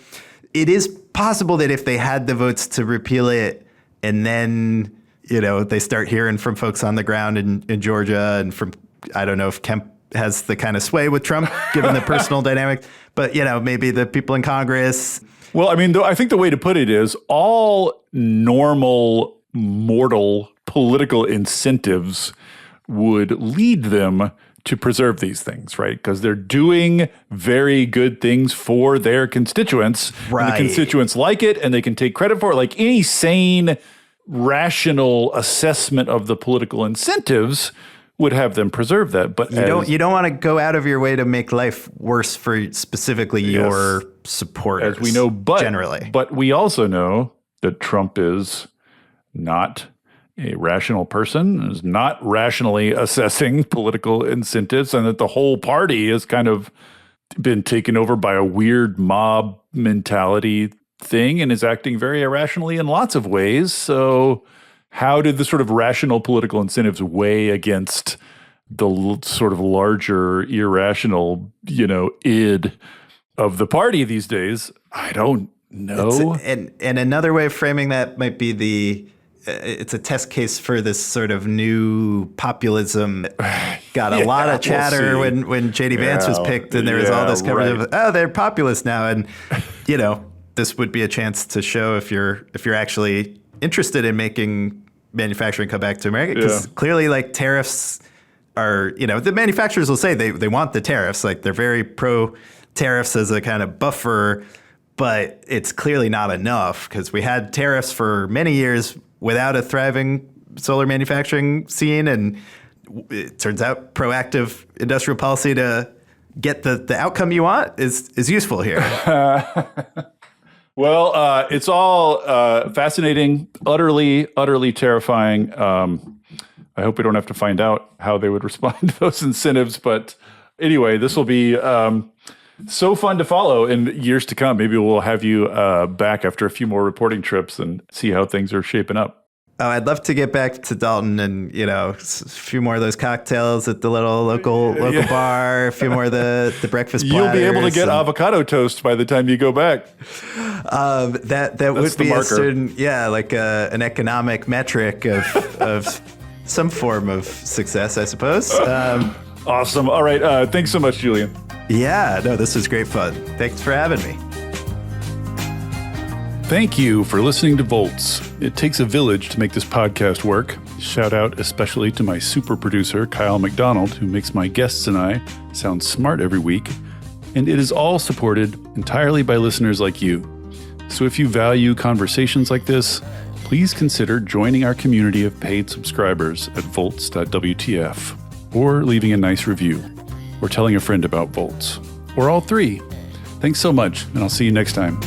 it is possible that if they had the votes to repeal it and then, they start hearing from folks on the ground in Georgia and from, I don't know if Kemp has the kind of sway with Trump, given the personal dynamic, but, maybe the people in Congress. Well, I mean, I think the way to put it is all normal, mortal political incentives would lead them to preserve these things, right? Because they're doing very good things for their constituents. Right. And the constituents like it and they can take credit for it. Like any sane, rational assessment of the political incentives would have them preserve that. But you don't want to go out of your way to make life worse for specifically your supporters. As we know, generally. But we also know that Trump is not a rational person, is not rationally assessing political incentives, and that the whole party has kind of been taken over by a weird mob mentality thing and is acting very irrationally in lots of ways. So how did the sort of rational political incentives weigh against the sort of larger irrational, id of the party these days? I don't know. And another way of framing that might be it's a test case for this sort of new populism. Got a lot of chatter when J.D. Vance was picked, and there was all this coverage of, they're populist now. And, this would be a chance to show if you're actually interested in making manufacturing come back to America. Because clearly, like, tariffs are, the manufacturers will say they want the tariffs. Like, they're very pro tariffs as a kind of buffer, but it's clearly not enough because we had tariffs for many years without a thriving solar manufacturing scene. And it turns out proactive industrial policy to get the outcome you want is useful here. Well, it's all fascinating, utterly terrifying. I hope we don't have to find out how they would respond to those incentives. But anyway, this will be so fun to follow in years to come. Maybe we'll have you back after a few more reporting trips and see how things are shaping up. Oh, I'd love to get back to Dalton and, a few more of those cocktails at the little local bar, a few more of the breakfast platters. You'll be able to get avocado toast by the time you go back. That would be a certain, like an economic metric of some form of success, I suppose. Awesome. All right. Thanks so much, Julian. Yeah, no, this was great fun. Thanks for having me. Thank you for listening to Volts. It takes a village to make this podcast work. Shout out especially to my super producer, Kyle McDonald, who makes my guests and I sound smart every week. And it is all supported entirely by listeners like you. So if you value conversations like this, please consider joining our community of paid subscribers at volts.wtf. or leaving a nice review, or telling a friend about Volts, or all three. Thanks so much, and I'll see you next time.